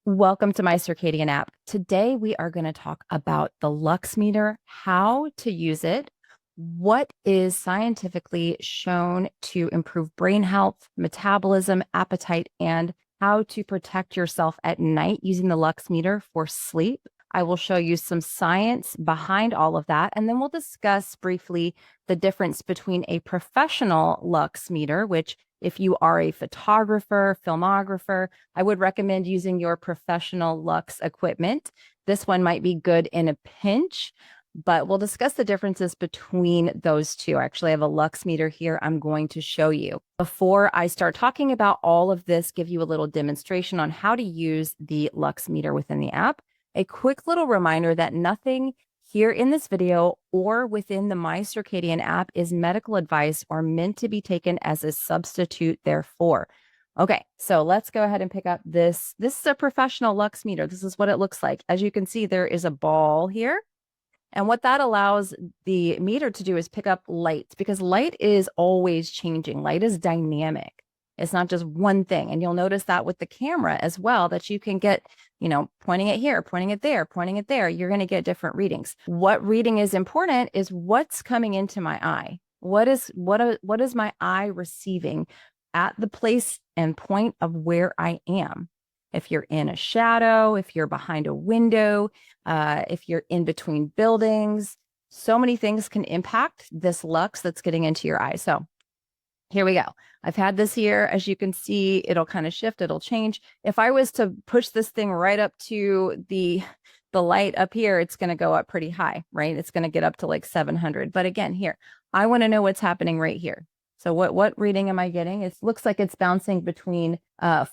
Welcome to My Circadian App. Today we are going to talk about the Lux Meter, how to use it, what is scientifically shown to improve brain health, metabolism, appetite, and how to protect yourself at night using the Lux Meter for sleep. I will show you some science behind all of that, and then we'll discuss briefly the difference between a professional Lux Meter, which if you are a photographer, filmographer, I would recommend using your professional Lux equipment. This one might be good in a pinch, but we'll discuss the differences between those two. I actually have a Lux meter here I'm going to show you. Before I start talking about all of this, give you a little demonstration on how to use the Lux meter within the app. A quick little reminder that nothing here in this video or within the My Circadian app is medical advice or meant to be taken as a substitute therefore. Okay, so let's go ahead and pick up this. This is a professional Lux meter. This is what it looks like. As you can see, there is a ball here. And what that allows the meter to do is pick up light, because light is always changing. Light is dynamic. It's not just one thing. And you'll notice that with the camera as well, that you can get, pointing it here, pointing it there, pointing it there, you're going to get different readings. What reading is important is what's coming into my eye. What is my eye receiving at the place and point of where I am? If you're in a shadow, if you're behind a window, if you're in between buildings, so many things can impact this lux that's getting into your eye. So here we go. I've had this here. As you can see, it'll kind of shift, it'll change. If I was to push this thing right up to the light up here, it's going to go up pretty high, right? It's going to get up to like 700. But again, here, I want to know what's happening right here. So what reading am I getting? It looks like it's bouncing between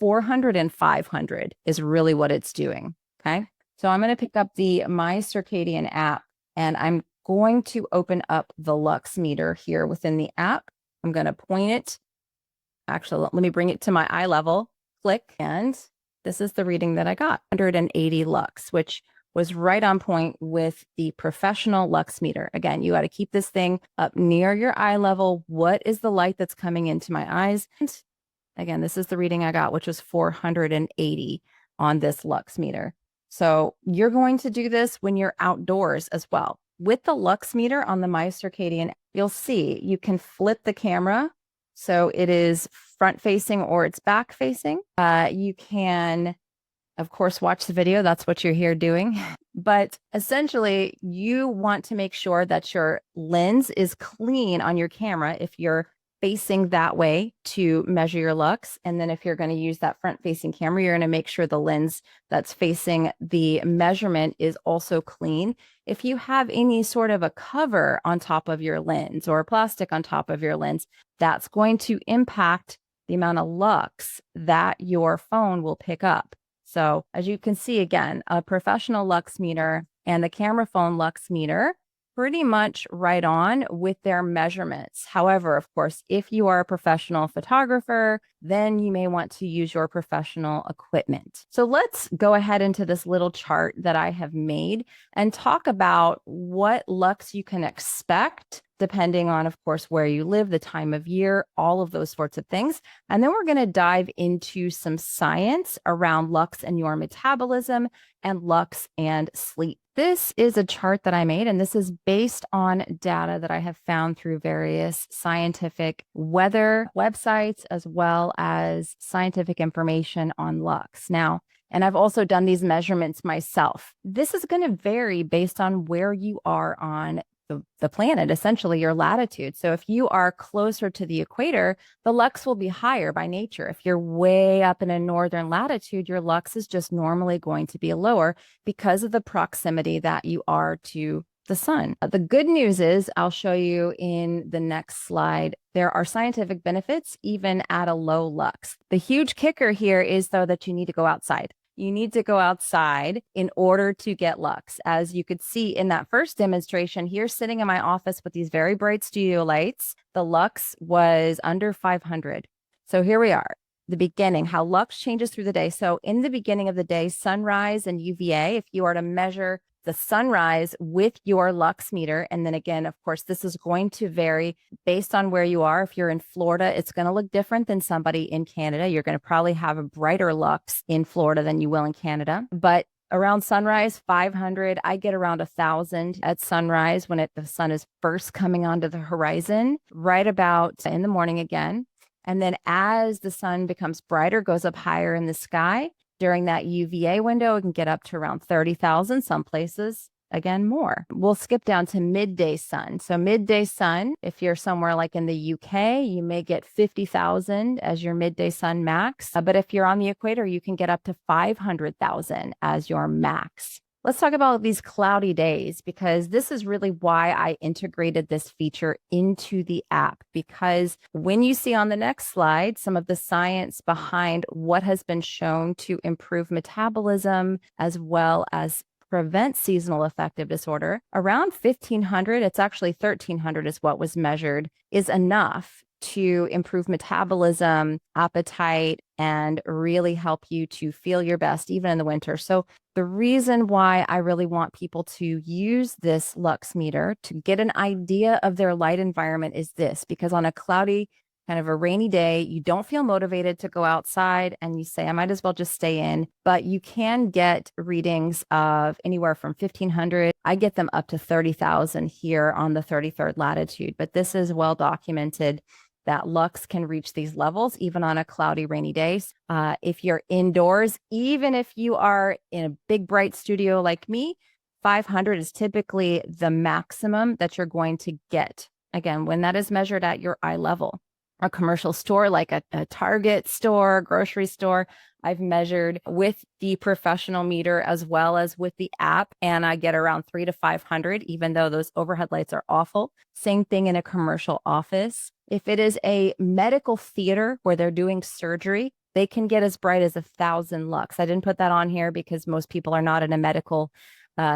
400 and 500 is really what it's doing, okay? So I'm going to pick up the My Circadian app, and I'm going to open up the Lux meter here within the app. I'm going to point it. Actually, let me bring it to my eye level. Click, and this is the reading that I got, 180 lux, which was right on point with the professional Lux meter. Again, you got to keep this thing up near your eye level. What is the light that's coming into my eyes? And again, this is the reading I got, which was 480 on this Lux meter. So you're going to do this when you're outdoors as well. With the Lux meter on the My Circadian, you'll see you can flip the camera so it is front facing or it's back facing. You can, of course, watch the video. That's what you're here doing. But essentially, you want to make sure that your lens is clean on your camera if you're facing that way to measure your lux. And then if you're going to use that front facing camera, you're going to make sure the lens that's facing the measurement is also clean. If you have any sort of a cover on top of your lens or plastic on top of your lens, that's going to impact the amount of lux that your phone will pick up. So as you can see, again, a professional Lux meter and the camera phone Lux meter pretty much right on with their measurements. However, of course, if you are a professional photographer, then you may want to use your professional equipment. So let's go ahead into this little chart that I have made and talk about what lux you can expect depending on, of course, where you live, the time of year, all of those sorts of things. And then we're going to dive into some science around lux and your metabolism and lux and sleep. This is a chart that I made, and this is based on data that I have found through various scientific weather websites, as well as scientific information on lux. Now, and I've also done these measurements myself. This is going to vary based on where you are on the planet, essentially your latitude. So if you are closer to the equator, the lux will be higher by nature. If you're way up in a northern latitude, your lux is just normally going to be lower because of the proximity that you are to the sun. The good news is, I'll show you in the next slide, there are scientific benefits even at a low lux. The huge kicker here is, though, that you need to go outside. You need to go outside in order to get lux. As you could see in that first demonstration here, sitting in my office with these very bright studio lights, the lux was under 500. So here we are, the beginning, how lux changes through the day. So in the beginning of the day, sunrise and UVA, if you are to measure the sunrise with your Lux meter. And then again, of course, this is going to vary based on where you are. If you're in Florida, it's going to look different than somebody in Canada. You're going to probably have a brighter Lux in Florida than you will in Canada. But around sunrise, 500. I get around 1,000 at sunrise when the sun is first coming onto the horizon, right about in the morning again. And then as the sun becomes brighter, goes up higher in the sky, during that UVA window, it can get up to around 30,000, some places, again, more. We'll skip down to midday sun. So midday sun, if you're somewhere like in the UK, you may get 50,000 as your midday sun max. But if you're on the equator, you can get up to 500,000 as your max. Let's talk about these cloudy days, because this is really why I integrated this feature into the app. Because when you see on the next slide some of the science behind what has been shown to improve metabolism as well as prevent seasonal affective disorder, around 1,500, it's actually 1,300 is what was measured, is enough to improve metabolism, appetite, and really help you to feel your best, even in the winter. So the reason why I really want people to use this Lux meter to get an idea of their light environment is this, because on a cloudy, kind of a rainy day, you don't feel motivated to go outside and you say, I might as well just stay in. But you can get readings of anywhere from 1,500. I get them up to 30,000 here on the 33rd latitude. But this is well documented that Lux can reach these levels even on a cloudy, rainy day. If you're indoors, even if you are in a big, bright studio like me, 500 is typically the maximum that you're going to get. Again, when that is measured at your eye level. A commercial store like a Target store, grocery store, I've measured with the professional meter as well as with the app, and I get around 300 to 500, even though those overhead lights are awful. Same thing in a commercial office. If it is a medical theater where they're doing surgery, they can get as bright as 1,000 lux. I didn't put that on here because most people are not in a medical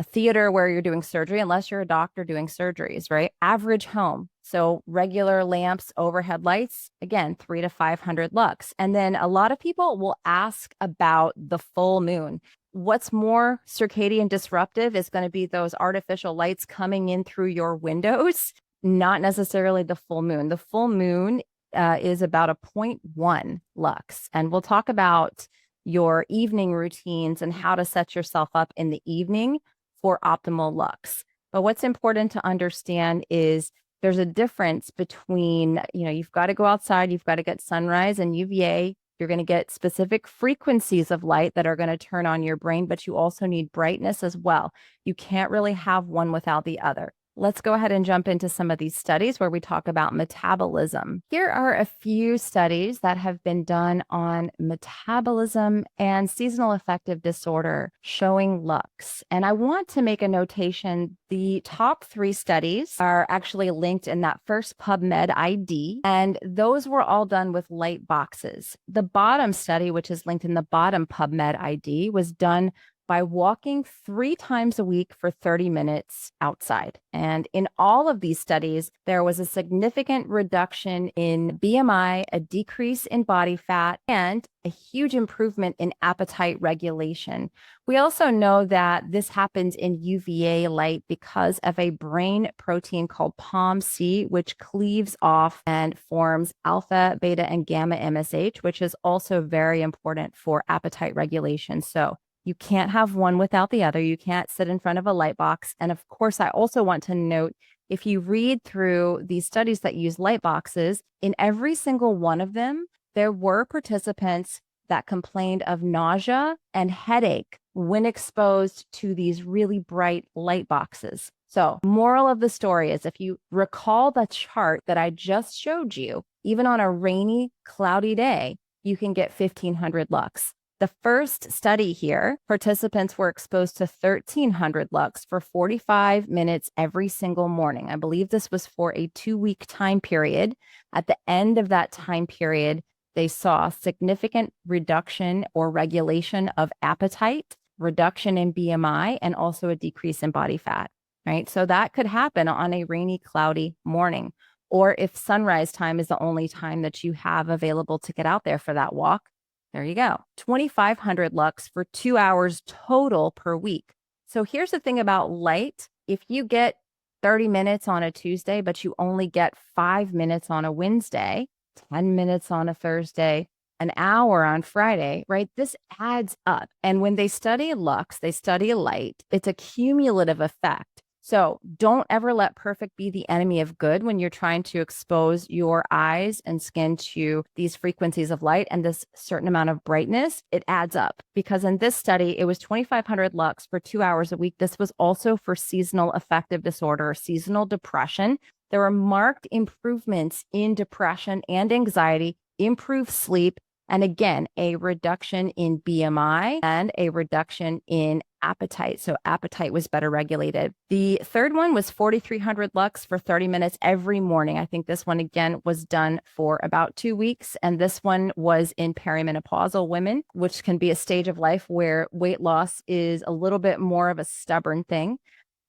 theater where you're doing surgery, unless you're a doctor doing surgeries, right? Average home. So regular lamps, overhead lights, again, 300 to 500 lux. And then a lot of people will ask about the full moon. What's more circadian disruptive is going to be those artificial lights coming in through your windows, not necessarily the full moon. The full moon is about a 0.1 lux. And we'll talk about your evening routines and how to set yourself up in the evening for optimal lux. But what's important to understand is there's a difference between, you've got to go outside, you've got to get sunrise and UVA. You're going to get specific frequencies of light that are going to turn on your brain, but you also need brightness as well. You can't really have one without the other. Let's go ahead and jump into some of these studies where we talk about metabolism. Here are a few studies that have been done on metabolism and seasonal affective disorder showing lux. And I want to make a notation. The top 3 studies are actually linked in that first PubMed ID, and those were all done with light boxes. The bottom study, which is linked in the bottom PubMed ID, was done by walking 3 times a week for 30 minutes outside. And in all of these studies, there was a significant reduction in BMI, a decrease in body fat, and a huge improvement in appetite regulation. We also know that this happens in UVA light because of a brain protein called POMC, which cleaves off and forms alpha, beta, and gamma MSH, which is also very important for appetite regulation. So you can't have one without the other. You can't sit in front of a light box. And of course, I also want to note, if you read through these studies that use light boxes, in every single one of them, there were participants that complained of nausea and headache when exposed to these really bright light boxes. So, moral of the story is, if you recall the chart that I just showed you, even on a rainy, cloudy day, you can get 1,500 lux. The first study here, participants were exposed to 1,300 lux for 45 minutes every single morning. I believe this was for a 2-week time period. At the end of that time period, they saw significant reduction or regulation of appetite, reduction in BMI, and also a decrease in body fat, right? So that could happen on a rainy, cloudy morning. Or if sunrise time is the only time that you have available to get out there for that walk, there you go. 2,500 lux for 2 hours total per week. So here's the thing about light. If you get 30 minutes on a Tuesday, but you only get 5 minutes on a Wednesday, 10 minutes on a Thursday, an hour on Friday, right? This adds up. And when they study lux, they study light, it's a cumulative effect. So don't ever let perfect be the enemy of good when you're trying to expose your eyes and skin to these frequencies of light and this certain amount of brightness. It adds up because in this study, it was 2,500 lux for 2 hours a week. This was also for seasonal affective disorder, seasonal depression. There were marked improvements in depression and anxiety, improved sleep, and again, a reduction in BMI and a reduction in appetite. So appetite was better regulated. The third one was 4,300 lux for 30 minutes every morning. I think this one, again, was done for about 2 weeks. And this one was in perimenopausal women, which can be a stage of life where weight loss is a little bit more of a stubborn thing.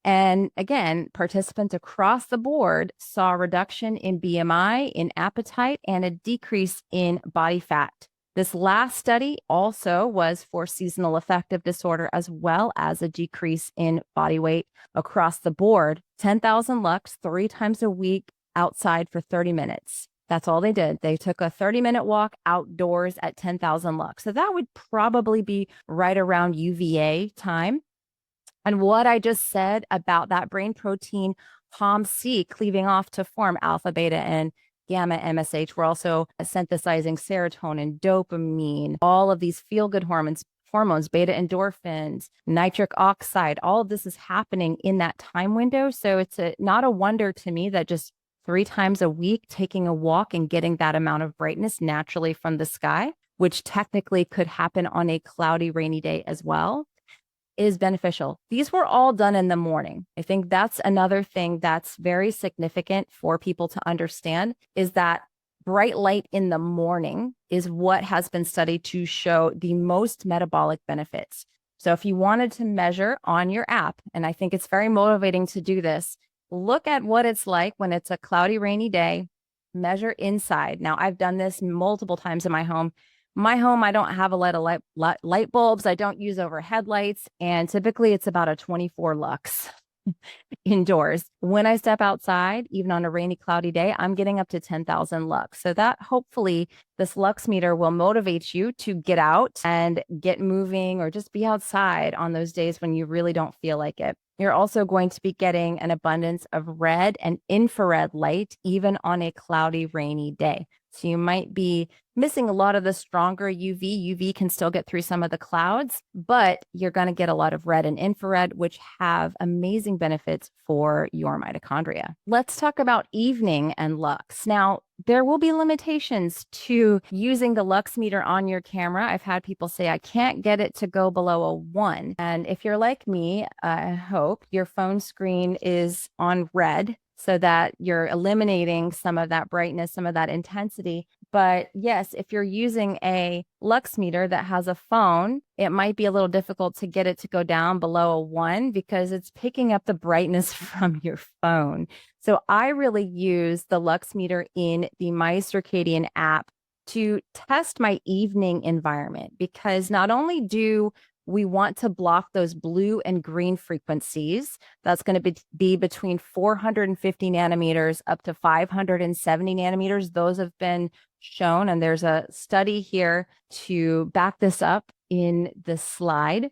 And again, participants across the board saw a reduction in BMI, in appetite, and a decrease in body fat. This last study also was for seasonal affective disorder, as well as a decrease in body weight across the board. 10,000 lux 3 times a week outside for 30 minutes. That's all they did. They took a 30-minute walk outdoors at 10,000 lux. So that would probably be right around UVA time. And what I just said about that brain protein POMC cleaving off to form alpha, beta, and gamma MSH. We're also synthesizing serotonin, dopamine, all of these feel-good hormones, beta endorphins, nitric oxide. All of this is happening in that time window. So it's not a wonder to me that just 3 times a week, taking a walk and getting that amount of brightness naturally from the sky, which technically could happen on a cloudy, rainy day as well, is beneficial. These were all done in the morning. I think that's another thing that's very significant for people to understand is that bright light in the morning is what has been studied to show the most metabolic benefits. So if you wanted to measure on your app, and I think it's very motivating to do this, look at what it's like when it's a cloudy, rainy day, measure inside. Now, I've done this multiple times in my home. I don't have a lot of light bulbs. I don't use overhead lights. And typically it's about a 24 lux indoors. When I step outside, even on a rainy, cloudy day, I'm getting up to 10,000 lux. So that hopefully this Lux meter will motivate you to get out and get moving or just be outside on those days when you really don't feel like it. You're also going to be getting an abundance of red and infrared light, even on a cloudy, rainy day. So you might be missing a lot of the stronger UV. UV can still get through some of the clouds, but you're going to get a lot of red and infrared, which have amazing benefits for your mitochondria. Let's talk about evening and lux. Now, there will be limitations to using the Lux meter on your camera. I've had people say, I can't get it to go below a 1. And if you're like me, I hope your phone screen is on red so that you're eliminating some of that brightness, some of that intensity. But yes, if you're using a Lux meter that has a phone, it might be a little difficult to get it to go down below a 1 because it's picking up the brightness from your phone. So I really use the Lux meter in the MyCircadianApp to test my evening environment, because not only do we want to block those blue and green frequencies. That's going to be between 450 nanometers up to 570 nanometers. Those have been shown, and there's a study here to back this up in the slide.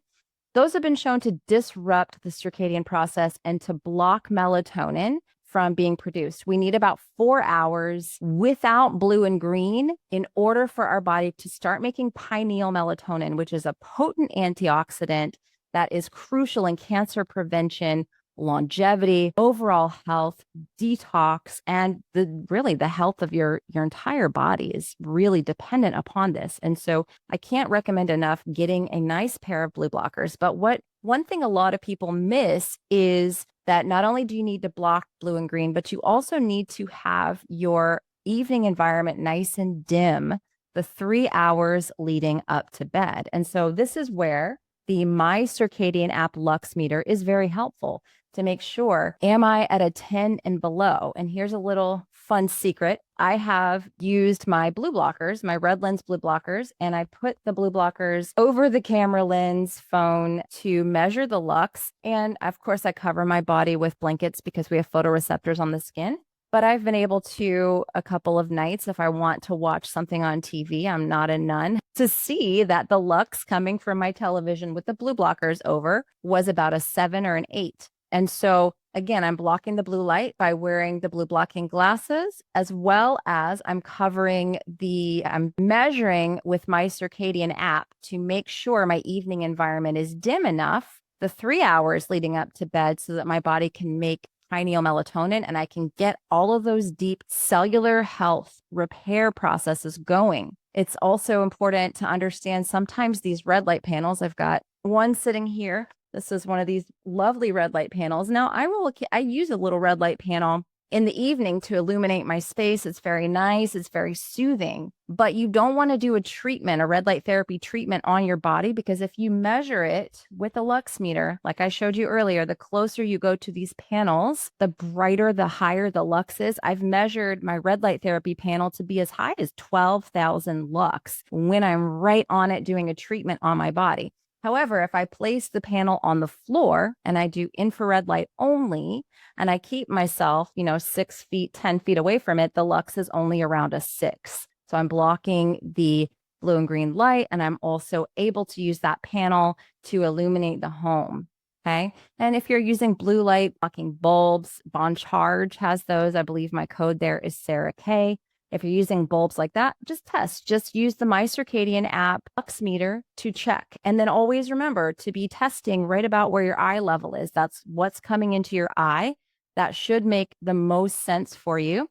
Those have been shown to disrupt the circadian process and to block melatonin from being produced. We need about 4 hours without blue and green in order for our body to start making pineal melatonin, which is a potent antioxidant that is crucial in cancer prevention, longevity, overall health, detox, and the health of your entire body is really dependent upon this. And so I can't recommend enough getting a nice pair of blue blockers. But one thing a lot of people miss is that not only do you need to block blue and green, but you also need to have your evening environment nice and dim the 3 hours leading up to bed. And so this is where the MyCircadianApp Lux Meter is very helpful to make sure, am I at a 10 and below? And here's a little fun secret. I have used my blue blockers, my red lens blue blockers, and I put the blue blockers over the camera lens phone to measure the lux. And of course, I cover my body with blankets because we have photoreceptors on the skin. But I've been able to, a couple of nights, if I want to watch something on TV, I'm not a nun, to see that the lux coming from my television with the blue blockers over was about a 7 or an 8. And so, again, I'm blocking the blue light by wearing the blue blocking glasses, as well as I'm measuring with my circadian app to make sure my evening environment is dim enough the 3 hours leading up to bed so that my body can make pineal melatonin and I can get all of those deep cellular health repair processes going. It's also important to understand sometimes these red light panels, I've got one sitting here. This is one of these lovely red light panels. Now I use a little red light panel in the evening to illuminate my space. It's very nice. It's very soothing, but you don't want to do a red light therapy treatment on your body, because if you measure it with a Lux meter, like I showed you earlier, the closer you go to these panels, the brighter, the higher the lux is. I've measured my red light therapy panel to be as high as 12,000 lux when I'm right on it doing a treatment on my body. However, if I place the panel on the floor and I do infrared light only, and I keep myself, 6 feet, 10 feet away from it, the lux is only around a 6. So I'm blocking the blue and green light, and I'm also able to use that panel to illuminate the home. Okay. And if you're using blue light blocking bulbs, Bon Charge has those. I believe my code there is Sarah K. If you're using bulbs like that, just test. Just use the MyCircadianApp Lux Meter to check. And then always remember to be testing right about where your eye level is. That's what's coming into your eye. That should make the most sense for you.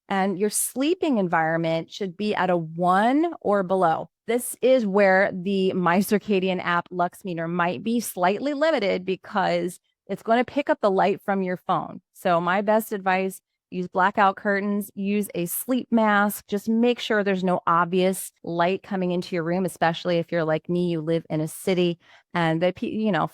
And your sleeping environment should be at a 1 or below. This is where the MyCircadianApp Lux Meter might be slightly limited because it's going to pick up the light from your phone. So my best advice, use blackout curtains, use a sleep mask. Just make sure there's no obvious light coming into your room, especially if you're like me, you live in a city, and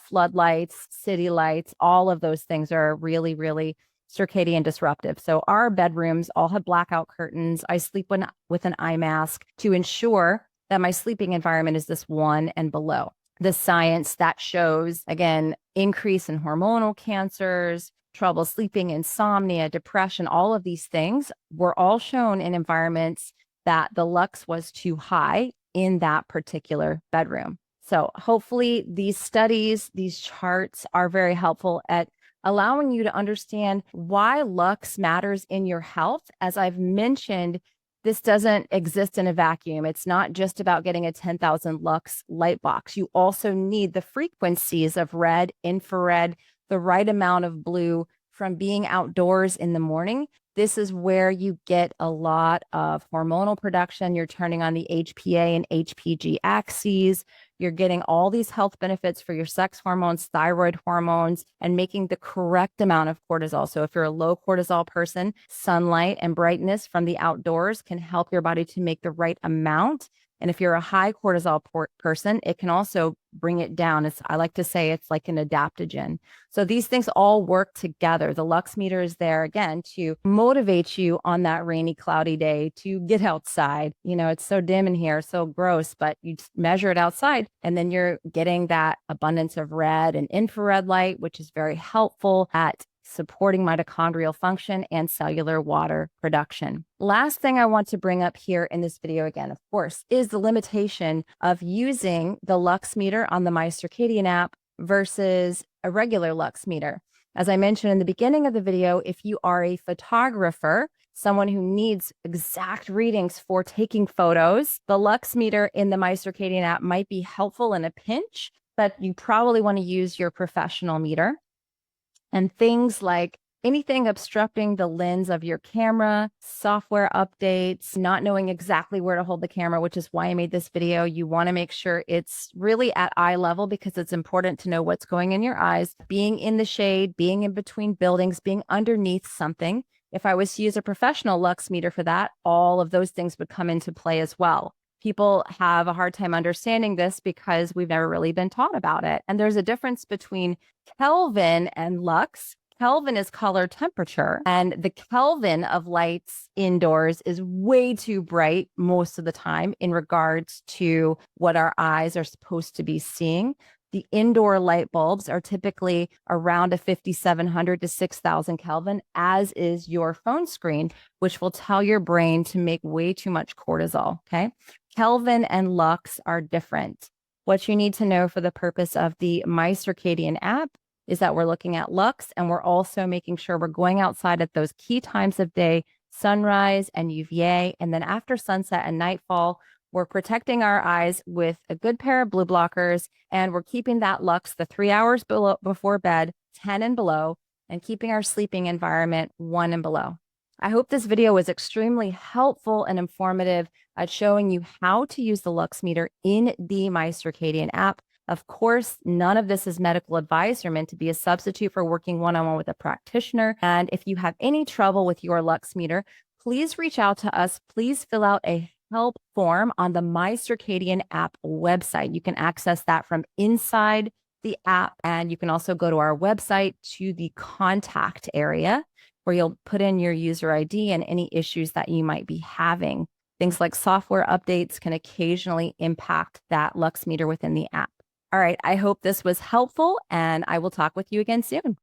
floodlights, city lights, all of those things are really, really circadian disruptive. So our bedrooms all have blackout curtains. I sleep with an eye mask to ensure that my sleeping environment is this 1 and below. The science that shows, again, increase in hormonal cancers, trouble sleeping, insomnia, depression, all of these things were all shown in environments that the lux was too high in that particular bedroom. So hopefully these studies, these charts are very helpful at allowing you to understand why lux matters in your health. As I've mentioned, this doesn't exist in a vacuum. It's not just about getting a 10,000 lux light box. You also need the frequencies of red, infrared, the right amount of blue from being outdoors in the morning. This is where you get a lot of hormonal production. You're turning on the HPA and HPG axes. You're getting all these health benefits for your sex hormones, thyroid hormones, and making the correct amount of cortisol. So if you're a low cortisol person, sunlight and brightness from the outdoors can help your body to make the right amount. And if you're a high cortisol person, it can also bring it down. I like to say it's like an adaptogen. So these things all work together. The Lux meter is there again to motivate you on that rainy, cloudy day to get outside. It's so dim in here, so gross, but you measure it outside and then you're getting that abundance of red and infrared light, which is very helpful at supporting mitochondrial function and cellular water production. Last thing I want to bring up here in this video again, of course, is the limitation of using the Lux meter on the MyCircadianApp versus a regular Lux meter. As I mentioned in the beginning of the video, if you are a photographer, someone who needs exact readings for taking photos, the Lux meter in the MyCircadianApp might be helpful in a pinch, but you probably want to use your professional meter. And things like anything obstructing the lens of your camera, software updates, not knowing exactly where to hold the camera, which is why I made this video. You want to make sure it's really at eye level because it's important to know what's going in your eyes, being in the shade, being in between buildings, being underneath something. If I was to use a professional Lux meter for that, all of those things would come into play as well. People have a hard time understanding this because we've never really been taught about it. And there's a difference between Kelvin and lux. Kelvin is color temperature, and the Kelvin of lights indoors is way too bright most of the time in regards to what our eyes are supposed to be seeing. The indoor light bulbs are typically around a 5,700 to 6,000 Kelvin, as is your phone screen, which will tell your brain to make way too much cortisol. Okay. Kelvin and lux are different. What you need to know for the purpose of the MyCircadian app is that we're looking at lux, and we're also making sure we're going outside at those key times of day, sunrise and UVA. And then after sunset and nightfall, we're protecting our eyes with a good pair of blue blockers, and we're keeping that lux the 3 hours before bed, 10 and below, and keeping our sleeping environment 1 and below. I hope this video was extremely helpful and informative at showing you how to use the Lux Meter in the MyCircadian app. Of course, none of this is medical advice or meant to be a substitute for working one-on-one with a practitioner. And if you have any trouble with your Lux Meter, please reach out to us. Please fill out a help form on the MyCircadian app website. You can access that from inside the app, and you can also go to our website to the contact area where you'll put in your user ID and any issues that you might be having. Things like software updates can occasionally impact that Lux Meter within the app. All right, I hope this was helpful, and I will talk with you again soon.